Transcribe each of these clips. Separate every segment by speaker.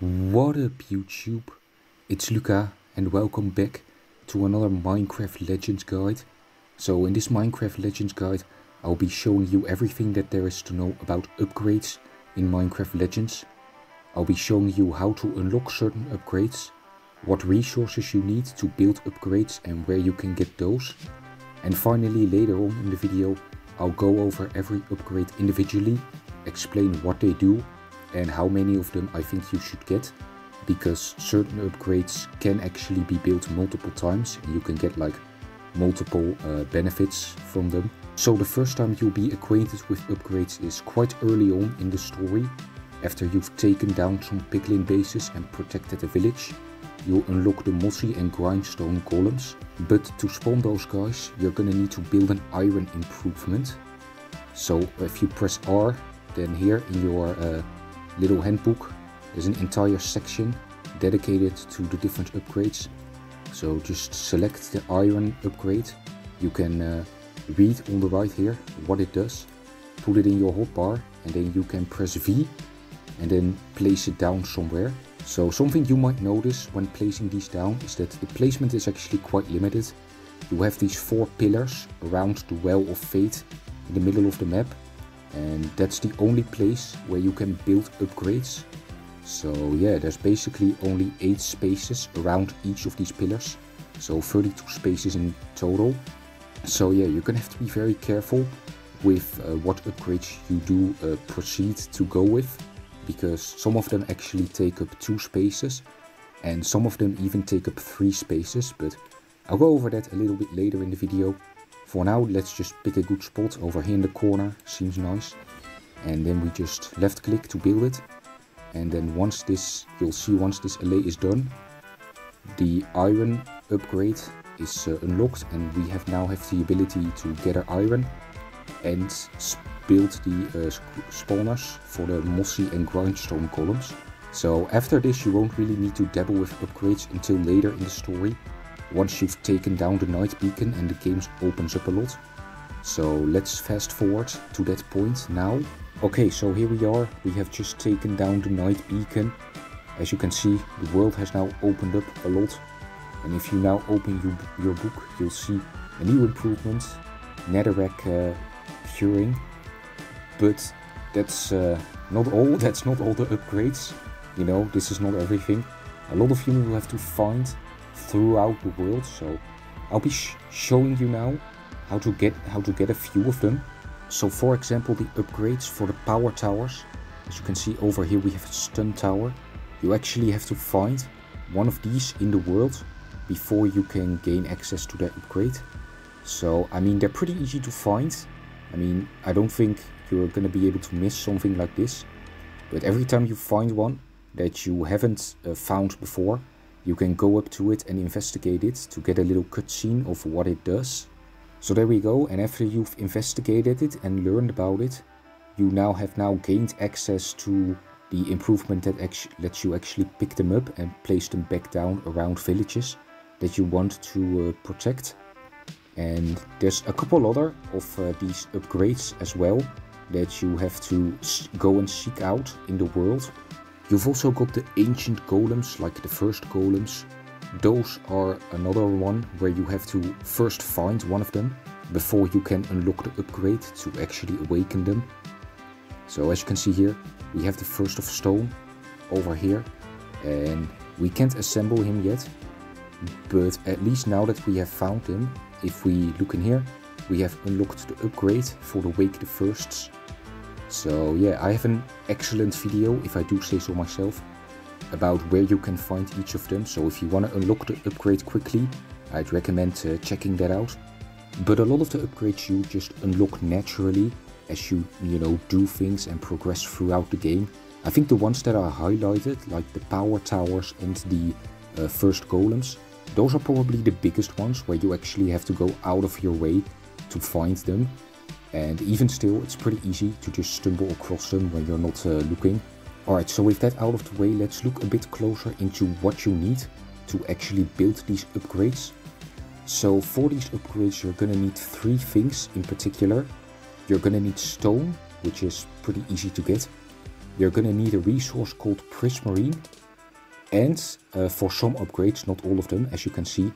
Speaker 1: What up YouTube, it's Luca and welcome back to another Minecraft Legends guide. So in this Minecraft Legends guide I'll be showing you everything that there is to know about upgrades in Minecraft Legends. I'll be showing you how to unlock certain upgrades, what resources you need to build upgrades and where you can get those. And finally later on in the video I'll go over every upgrade individually, explain what they do and how many of them I think you should get, because certain upgrades can actually be built multiple times and you can get like multiple benefits from them. So the first time you'll be acquainted with upgrades is quite early on in the story. After you've taken down some piglin bases and protected a village, you'll unlock the mossy and grindstone golems. But to spawn those guys you're gonna need to build an iron improvement. So if you press R, then here in your little handbook there's an entire section dedicated to the different upgrades. So just select the iron upgrade. You can read on the right here what it does, put it in your hotbar, and then you can press V and then place it down somewhere. So something you might notice when placing these down is that the placement is actually quite limited. You have these 4 pillars around the Well of Fate in the middle of the map, and that's the only place where you can build upgrades. So yeah, there's basically only 8 spaces around each of these pillars, so 32 spaces in total. So yeah, you're gonna have to be very careful with what upgrades you do proceed to go with, because some of them actually take up 2 spaces and some of them even take up 3 spaces, but I'll go over that a little bit later in the video. For now, let's just pick a good spot over here in the corner, seems nice. And then we just left click to build it. And then once this, you'll see once this alley is done, the iron upgrade is unlocked, and we now have the ability to gather iron and build the spawners for the mossy and grindstone columns. So after this you won't really need to dabble with upgrades until later in the story, once you've taken down the night beacon and the game opens up a lot. So let's fast forward to that point now. Okay, so here we are, we have just taken down the night beacon. As you can see, the world has now opened up a lot, and if you now open your book you'll see a new improvement, netherrack curing. But that's not all the upgrades, you know, this is not everything. A lot of you will have to find throughout the world, so I'll be showing you now how to get a few of them. So for example, the upgrades for the power towers, as you can see over here we have a stun tower. You actually have to find one of these in the world before you can gain access to that upgrade. So I mean, they're pretty easy to find. I mean, I don't think you're gonna be able to miss something like this, but every time you find one that you haven't found before, you can go up to it and investigate it to get a little cutscene of what it does. So there we go, and after you've investigated it and learned about it, you have now gained access to the improvement that lets you actually pick them up and place them back down around villages that you want to protect. And there's a couple other of these upgrades as well that you have to go and seek out in the world. You've also got the ancient golems, like the first golems. Those are another one where you have to first find one of them before you can unlock the upgrade to actually awaken them. So as you can see here, we have the first of stone over here, and we can't assemble him yet, but at least now that we have found him, if we look in here, we have unlocked the upgrade for the Wake the Firsts. So yeah, I have an excellent video, if I do say so myself, about where you can find each of them. So if you want to unlock the upgrade quickly, I'd recommend checking that out. But a lot of the upgrades you just unlock naturally as you know, do things and progress throughout the game. I think the ones that are highlighted, like the power towers and the first golems, those are probably the biggest ones where you actually have to go out of your way to find them. And even still, it's pretty easy to just stumble across them when you're not looking. Alright, so with that out of the way, let's look a bit closer into what you need to actually build these upgrades. So for these upgrades you're gonna need 3 things in particular. You're gonna need stone, which is pretty easy to get. You're gonna need a resource called prismarine, And for some upgrades, not all of them, as you can see,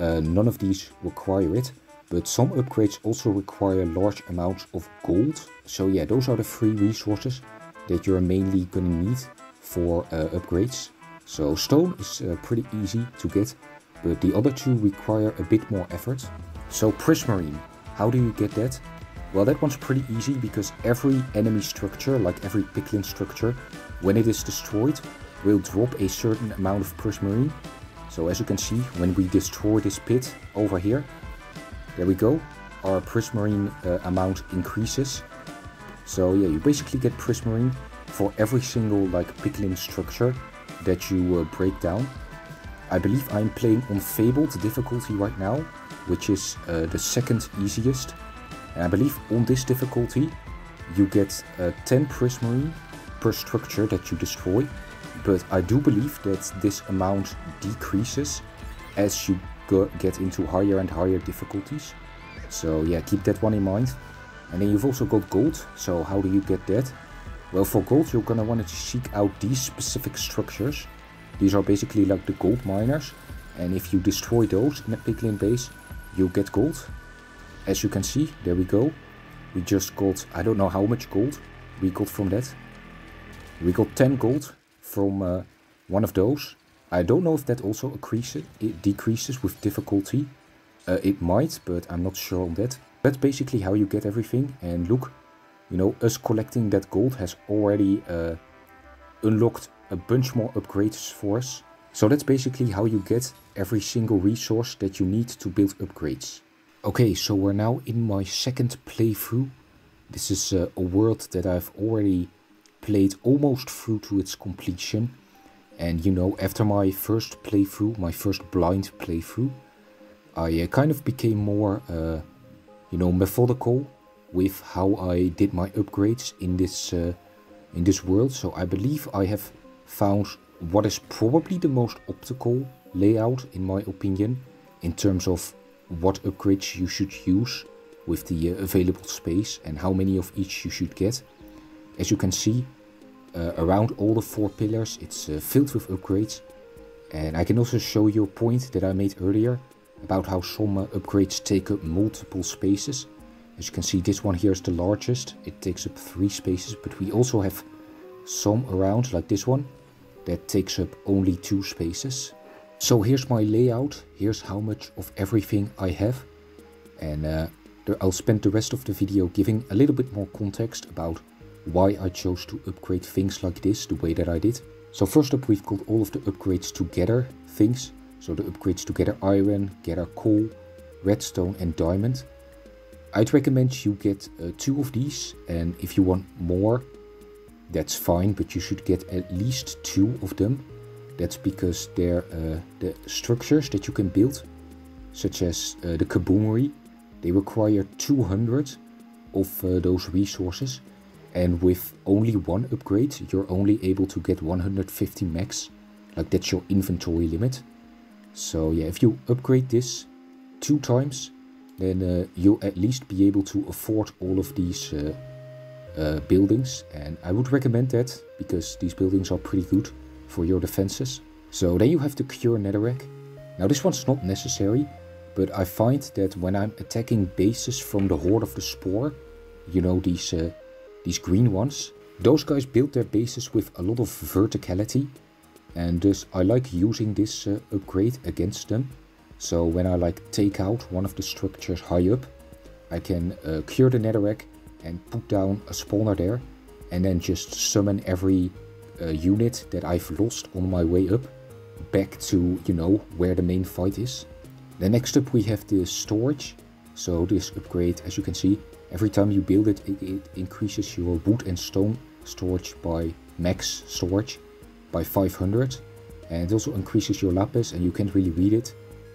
Speaker 1: none of these require it. But some upgrades also require large amounts of gold. So yeah, those are the 3 resources that you're mainly gonna need for upgrades. So stone is pretty easy to get, but the other 2 require a bit more effort. So prismarine, how do you get that? Well, that one's pretty easy because every enemy structure, like every piglin structure, when it is destroyed, will drop a certain amount of prismarine. So as you can see, when we destroy this pit over here, there we go, our prismarine amount increases. So yeah, you basically get prismarine for every single like piglin structure that you break down. I believe I'm playing on Fabled difficulty right now, which is the 2nd easiest. And I believe on this difficulty you get 10 prismarine per structure that you destroy. But I do believe that this amount decreases as you get into higher and higher difficulties. So yeah, keep that one in mind. And then you've also got gold. So how do you get that? Well, for gold you're gonna want to seek out these specific structures. These are basically like the gold miners. And if you destroy those in a piglin base, you'll get gold. As you can see, there we go. We just got, I don't know how much gold we got from that. We got 10 gold from one of those. I don't know if that also decreases with difficulty. It might, but I'm not sure on that. That's basically how you get everything. And look, you know, us collecting that gold has already unlocked a bunch more upgrades for us. So that's basically how you get every single resource that you need to build upgrades. Okay, so we're now in my 2nd playthrough. This is a world that I've already played almost through to its completion. And you know, after my first playthrough, my first blind playthrough, I kind of became more, you know, methodical with how I did my upgrades in this world. So I believe I have found what is probably the most optimal layout, in my opinion, in terms of what upgrades you should use with the available space and how many of each you should get. As you can see, around all the 4 pillars it's filled with upgrades. And I can also show you a point that I made earlier about how some upgrades take up multiple spaces. As you can see, this one here is the largest. It takes up 3 spaces, but we also have some around, like this one, that takes up only 2 spaces. So here's my layout, here's how much of everything I have. And I'll spend the rest of the video giving a little bit more context about why I chose to upgrade things like this, the way that I did. So first up, we've got all of the upgrades together things. So the upgrades to gather iron, gather coal, redstone and diamond. I'd recommend you get 2 of these, and if you want more, that's fine, but you should get at least 2 of them. That's because they're the structures that you can build, such as the kaboomery, they require 200 of those resources. And with only 1 upgrade, you're only able to get 150 max. Like, that's your inventory limit. So yeah, if you upgrade this 2 times, then you'll at least be able to afford all of these buildings. And I would recommend that, because these buildings are pretty good for your defenses. So then you have the Cure Netherrack. Now this one's not necessary, but I find that when I'm attacking bases from the Horde of the Spore, you know, these green ones, those guys build their bases with a lot of verticality, and thus I like using this upgrade against them. So when I like take out one of the structures high up, I can cure the Netherrack and put down a spawner there, and then just summon every unit that I've lost on my way up back to, you know, where the main fight is. Then next up we have the storage. So this upgrade, as you can see, every time you build it, it increases your wood and stone storage by max storage by 500. And it also increases your lapis, and you can't really read it,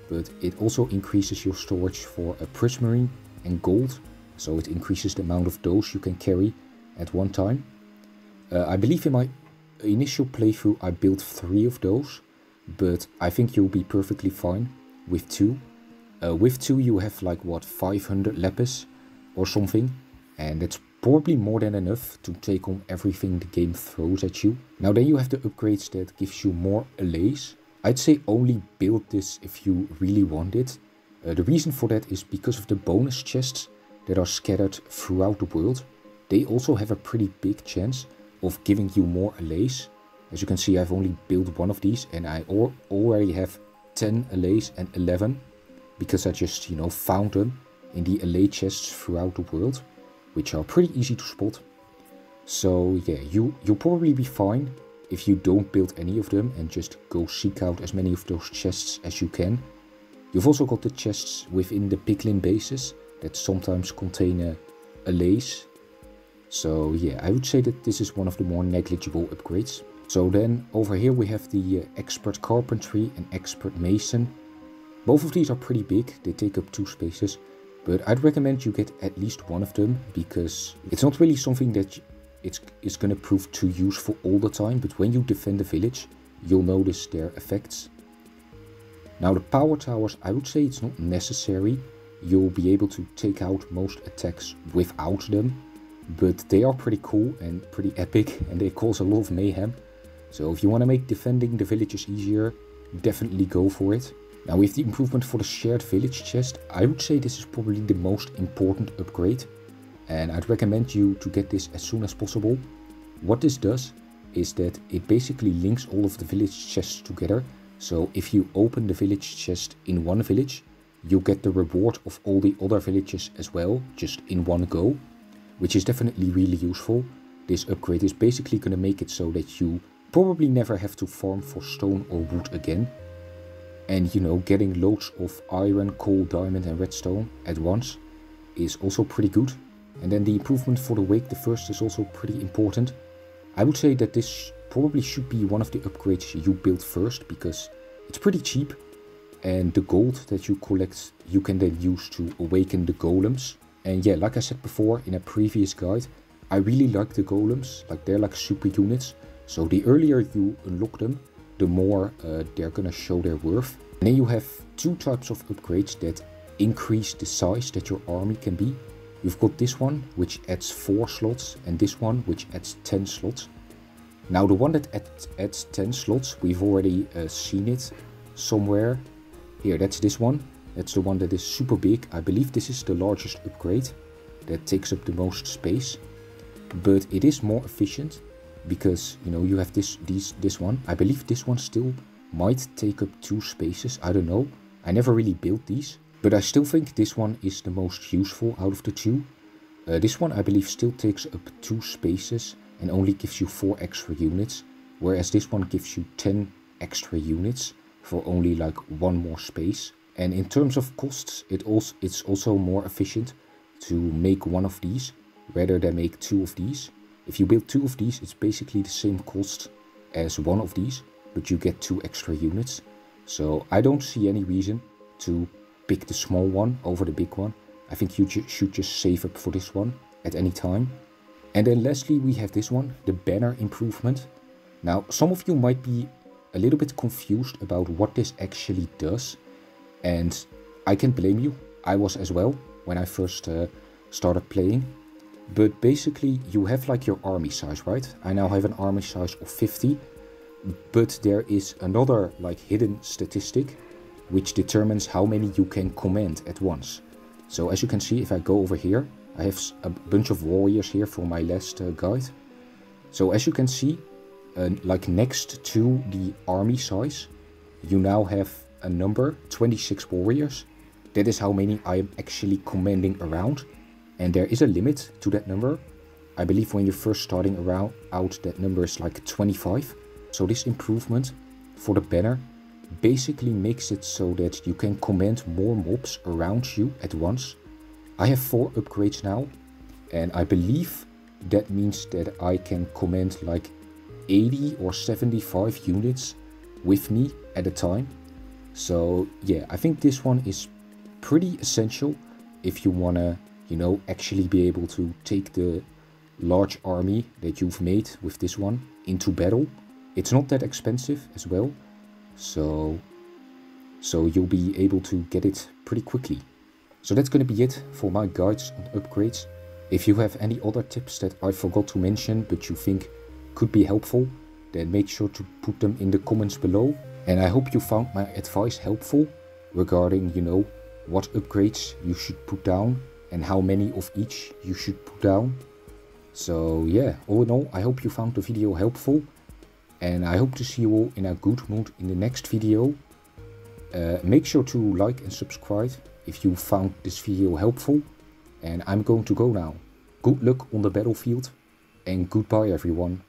Speaker 1: but it also increases your storage for a prismarine and gold. So it increases the amount of those you can carry at one time. I believe in my initial playthrough I built 3 of those, but I think you'll be perfectly fine with 2. With 2 you have like, what, 500 lapis or something, and that's probably more than enough to take on everything the game throws at you. Now then you have the upgrades that gives you more allays. I'd say only build this if you really want it. The reason for that is because of the bonus chests that are scattered throughout the world. They also have a pretty big chance of giving you more allays. As you can see, I've only built one of these and I already have 10 allays and 11 because I just, found them in the allay chests throughout the world, which are pretty easy to spot. So yeah, you'll probably be fine if you don't build any of them and just go seek out as many of those chests as you can. You've also got the chests within the piglin bases that sometimes contain allays. So yeah, I would say that this is one of the more negligible upgrades. So then over here we have the expert carpentry and expert mason. Both of these are pretty big, they take up 2 spaces. But I'd recommend you get at least one of them, because it's not really something that it's going to prove too useful all the time. But when you defend a village, you'll notice their effects. Now the power towers, I would say it's not necessary. You'll be able to take out most attacks without them. But they are pretty cool and pretty epic, and they cause a lot of mayhem. So if you want to make defending the villages easier, definitely go for it. Now with the improvement for the shared village chest, I would say this is probably the most important upgrade. And I'd recommend you to get this as soon as possible. What this does is that it basically links all of the village chests together. So if you open the village chest in one village, you'll get the reward of all the other villages as well, just in one go. Which is definitely really useful. This upgrade is basically going to make it so that you probably never have to farm for stone or wood again. And getting loads of iron, coal, diamond and redstone at once is also pretty good. And then the improvement for the Wake the First is also pretty important. I would say that this probably should be one of the upgrades you build first, because it's pretty cheap. And the gold that you collect, you can then use to awaken the golems. And yeah, like I said before in a previous guide, I really like the golems, like they're like super units. So the earlier you unlock them, the more they're gonna show their worth. And then you have 2 types of upgrades that increase the size that your army can be. You've got this one, which adds 4 slots, and this one, which adds 10 slots. Now the one that adds 10 slots, we've already seen it somewhere. Here, that's this one. That's the one that is super big. I believe this is the largest upgrade that takes up the most space. But it is more efficient because, you have this one. I believe this one still might take up 2 spaces. I don't know. I never really built these. But I still think this one is the most useful out of the 2. This one I believe still takes up 2 spaces and only gives you 4 extra units. Whereas this one gives you 10 extra units for only like 1 more space. And in terms of costs, it's also more efficient to make one of these rather than make 2 of these. If you build 2 of these, it's basically the same cost as 1 of these, but you get 2 extra units. So I don't see any reason to pick the small one over the big one. I think you should just save up for this one at any time. And then lastly, we have this one, the banner improvement. Now, some of you might be a little bit confused about what this actually does. And I can't blame you, I was as well when I first started playing. But basically you have like your army size, right? I now have an army size of 50. But there is another like hidden statistic which determines how many you can command at once. So as you can see, if I go over here, I have a bunch of warriors here for my last guide. So as you can see, like next to the army size, you now have a number, 26 warriors. That is how many I am actually commanding around. And there is a limit to that number. I believe when you're first starting out, that number is like 25. So this improvement for the banner basically makes it so that you can command more mobs around you at once. I have 4 upgrades now, and I believe that means that I can command like 80 or 75 units with me at a time. So yeah, I think this one is pretty essential if you wanna, actually be able to take the large army that you've made with this one into battle. It's not that expensive as well, so you'll be able to get it pretty quickly. So that's going to be it for my guides on upgrades. If you have any other tips that I forgot to mention but you think could be helpful, then make sure to put them in the comments below. And I hope you found my advice helpful regarding, what upgrades you should put down and how many of each you should put down. So yeah, all in all, I hope you found the video helpful, and I hope to see you all in a good mood in the next video. Make sure to like and subscribe if you found this video helpful, and I'm going to go now. Good luck on the battlefield, and goodbye everyone.